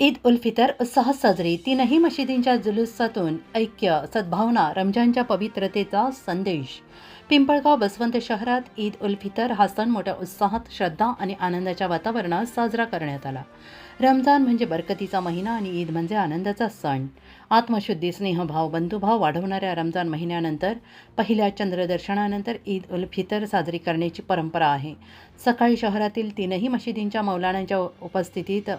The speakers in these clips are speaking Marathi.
ईद उल फितर उत्साहात साजरी. तीनही मशिदींच्या जुलूसातून ऐक्य, सद्भावना, रमजानच्या पवित्रतेचा संदेश. पिंपळगाव बसवंत शहरात ईद उल फितर हा सण मोठ्या उत्साहात, श्रद्धा आणि आनंदाच्या वातावरणात साजरा करण्यात आला. रमजान म्हणजे बरकतीचा महिना आणि ईद म्हणजे आनंदाचा सण. आत्मशुद्धी, स्नेहभाव, बंधुभाव वाढवणाऱ्या रमजान महिन्यानंतर पहिल्या चंद्रदर्शनानंतर ईद उल फितर साजरी करण्याची परंपरा आहे. सकाळी शहरातील तीनही मशिदींच्या मौलानांच्या उपस्थितीत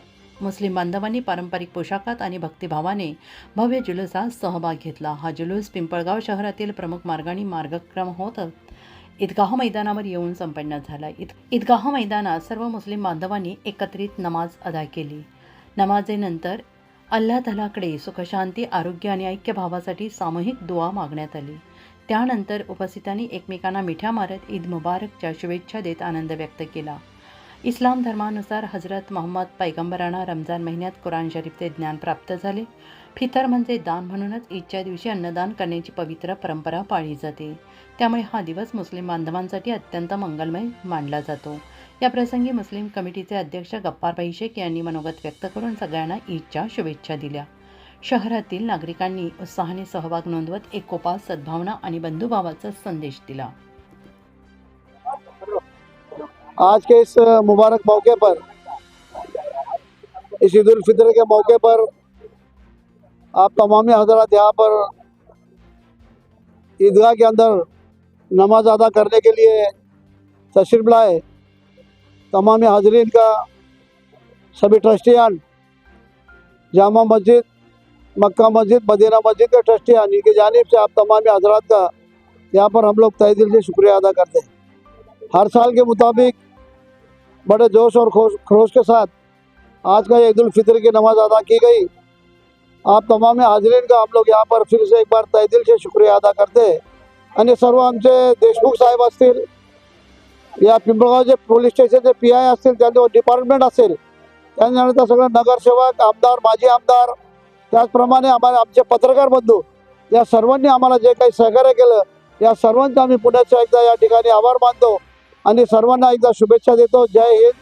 मुस्लिम बांधवांनी पारंपरिक पोशाखात आणि भक्तिभावाने भव्य जुलूसात सहभाग घेतला. हा जुलूस पिंपळगाव शहरातील प्रमुख मार्गाने मार्गक्रम होत ईदगाह मैदानावर येऊन संपन्न झाला. ईदगाह मैदानात सर्व मुस्लिम बांधवांनी एकत्रित नमाज अदा केली. नमाजेनंतर अल्लाह तालाकडे सुखशांती, आरोग्य आणि ऐक्यभावासाठी सामूहिक दुआ मागण्यात आली. त्यानंतर उपस्थितांनी एकमेकांना मिठ्या मारत ईद मुबारकच्या शुभेच्छा देत आनंद व्यक्त केला. इस्लाम धर्मानुसार हजरत मोहम्मद पैगंबरांना रमजान महिन्यात कुराण शरीफचे ज्ञान प्राप्त झाले. फितर म्हणजे दान, म्हणूनच ईदच्या दिवशी अन्नदान करण्याची पवित्र परंपरा पाळली जाते. त्यामुळे हा दिवस मुस्लिम बांधवांसाठी अत्यंत मंगलमय मानला जातो. या प्रसंगी मुस्लिम कमिटीचे अध्यक्ष गप्पारभाई शेख यांनी मनोगत व्यक्त करून सगळ्यांना ईदच्या शुभेच्छा दिल्या. शहरातील नागरिकांनी उत्साहाने सहभाग नोंदवत एकोपा, सद्भावना आणि बंधुभावाचा संदेश दिला. आज के इस मुबारक मौके पर, इस ईद उल फितर के मौके पर आप तमाम हजरात यहाँ पर ईदगाह के अंदर नमाज अदा करने के लिए तशरीफ लाए। तमाम हाजरीन का, सभी ट्रस्टियान, जामा मस्जिद, मक्का मस्जिद, मदीना मस्जिद के ट्रस्टियान, इनकी जानिब से आप तमाम हजरात का यहाँ पर हम लोग तहे दिल से शुक्रिया अदा करते हैं। हर साल के मुताबिक बड़े जोश और खरोश के साथ आज का ईद उल फितर की नमाज अदा की गई। आप तमाम हाजरीन का हम लोग यहाँ पर फिर से एक बार तहे दिल से शुक्रिया अदा करते हैं। आणि सर्व आमचे देशमुख साहेब असतील या पिंपळगावचे पोलीस स्टेशनचे PI असतील, त्यांचे डिपार्टमेंट असेल, त्यानंतर सगळे नगरसेवक, आमदार, माजी आमदार, त्याचप्रमाणे आमचे पत्रकार बंधू, या सर्वांनी आम्हाला जे काही सहकार्य केलं, या सर्वांचा आम्ही पुण्याच्या एकदा या ठिकाणी आभार मानतो आणि सर्वांना एकदा शुभेच्छा देतो. जय हिंद,